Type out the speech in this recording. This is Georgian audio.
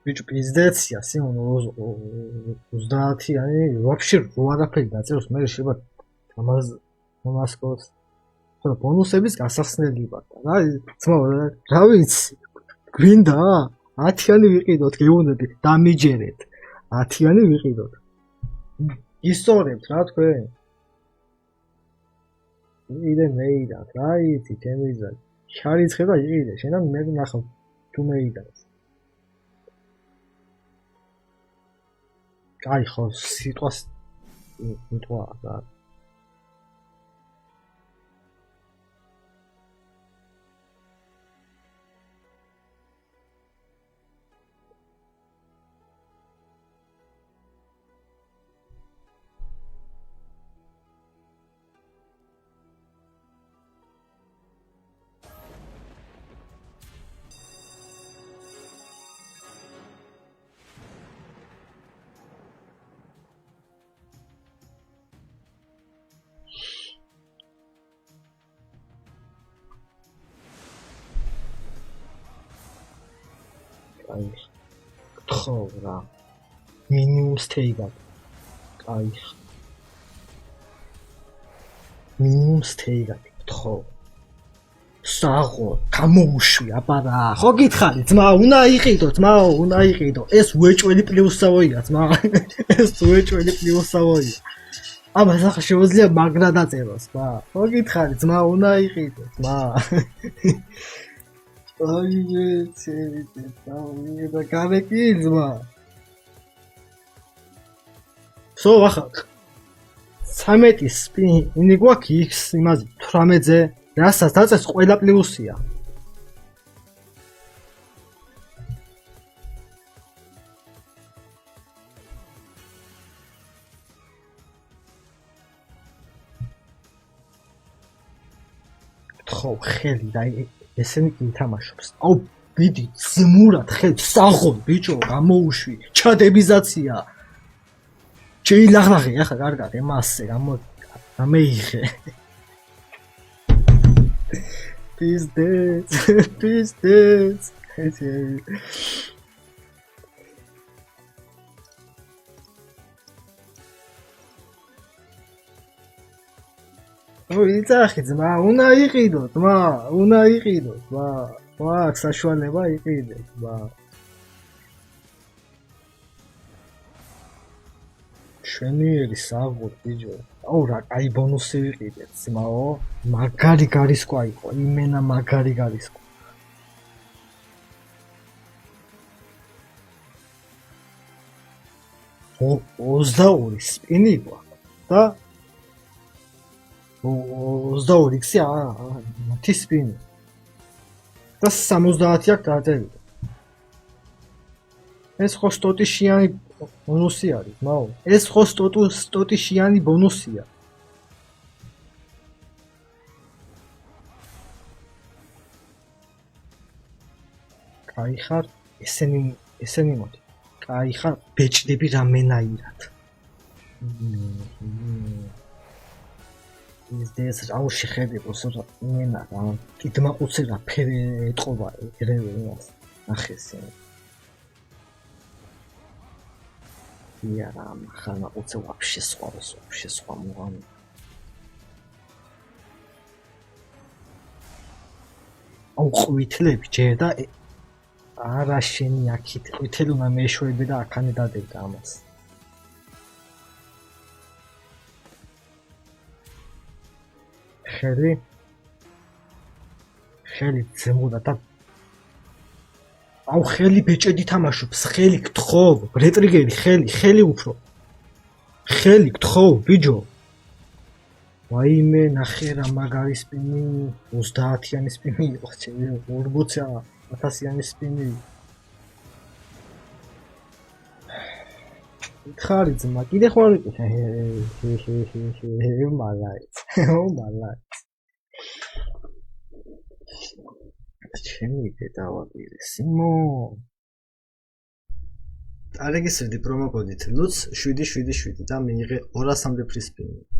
ბიჭო პიზდეცია სიმონ 30-იანი ვაფშე რო არაფერი დაწეროს მე შეიძლება ამასკოს ხო ბონუსების გასახსნელიბად რა ძმა რა ვიცი გვინდა 10-იანი ვიყიდოთ გეუბნები დამიჯერეთ 10-იანი ვიყიდოთ ისწორებთ რა თქვენ იდე მეიდა რა იცი თემიზა შარიცხება იყიდე შენამ მე ნახავ თუ მეიდას კაი ხო სიტყვას უთვა რა ხო რა მინიმუმ სტეიგა კაი მინიმუმ სტეიგა ხო საღო გამოუშვი აბარა ხო გითხარი ძმა უნდა იყიდო ეს უეჭველი პლუსავოია ძმა ეს უეჭველი პლუსავოია ამას ახლა შეუძლია მაგრა დაწეროს ბა ხო გითხარი ძმა უნდა იყიდო ძმა აიე ცერიტე დავიღე და გავეკიძმა სო ახლა 13 სპინი გვაქვს x იმაზე 18-ზე რასაც დაწეს ყველა პლუსია ხო ხელი და ესენი ითამაშობს. აუ ბიდი ზმურად ხელ საღო ბიჭო გამოუშვი ჩადებიზაცია. შეილაღლაღე ახლა კარგად ემასე გამეიღე. Пиздец. ой, იცახი ძმა, უნდა იყიდო, ძმა, უნდა იყიდო, ძმა. აქვს საშუალება იყიდე, ძმა. შვენიერი საღოთ, ბიჭო. აუ რა, კაი ბონუსი ვიყიდეთ, ძმაო. მაგარი გარისკვა იყო, იმენა მაგარი გარისკვა. ო 22 სპინი გვაქვს და 22 x-ი მათი სპინი და 70 აქვს დაწერილი. ეს ხო სტოტიშიანი ბონუსი არის, მაო. ეს ხო სტოტიშიანი ბონუსია. კაი ხარ, ესენი მოდი. კაი ხარ, ბეჭდები რამენაირად. ეს აუ შეხედებოს რა მენა რა კიდმაყუცი რა ფერე ეთყობა ერევას ახესე იარა ხანა უცე вообще სხვა მოგან აუ ყვითლები ჯერ და არა შენი აქით ყვითელი უნდა მეშვები და აქანე დადებდა ამას ხელი ზემოდა და აუ ხელი ბეჭედი თამაშობს ხელი გთხოვ რეტრიგერი ხელი უფრო ხელი გთხოვ ბიჯო ვაიმე ნახე რა მაგარი სპინი 30-იანი სპინი იყო 40-იანი სპინი ხარი ძმა კიდე ხარ მალაიც ჩემი დედა ვაპირე სიმო არეგისტრდი პრომო კოდით ლუც 777 და მიიღე 200-მდე ფრი სპინი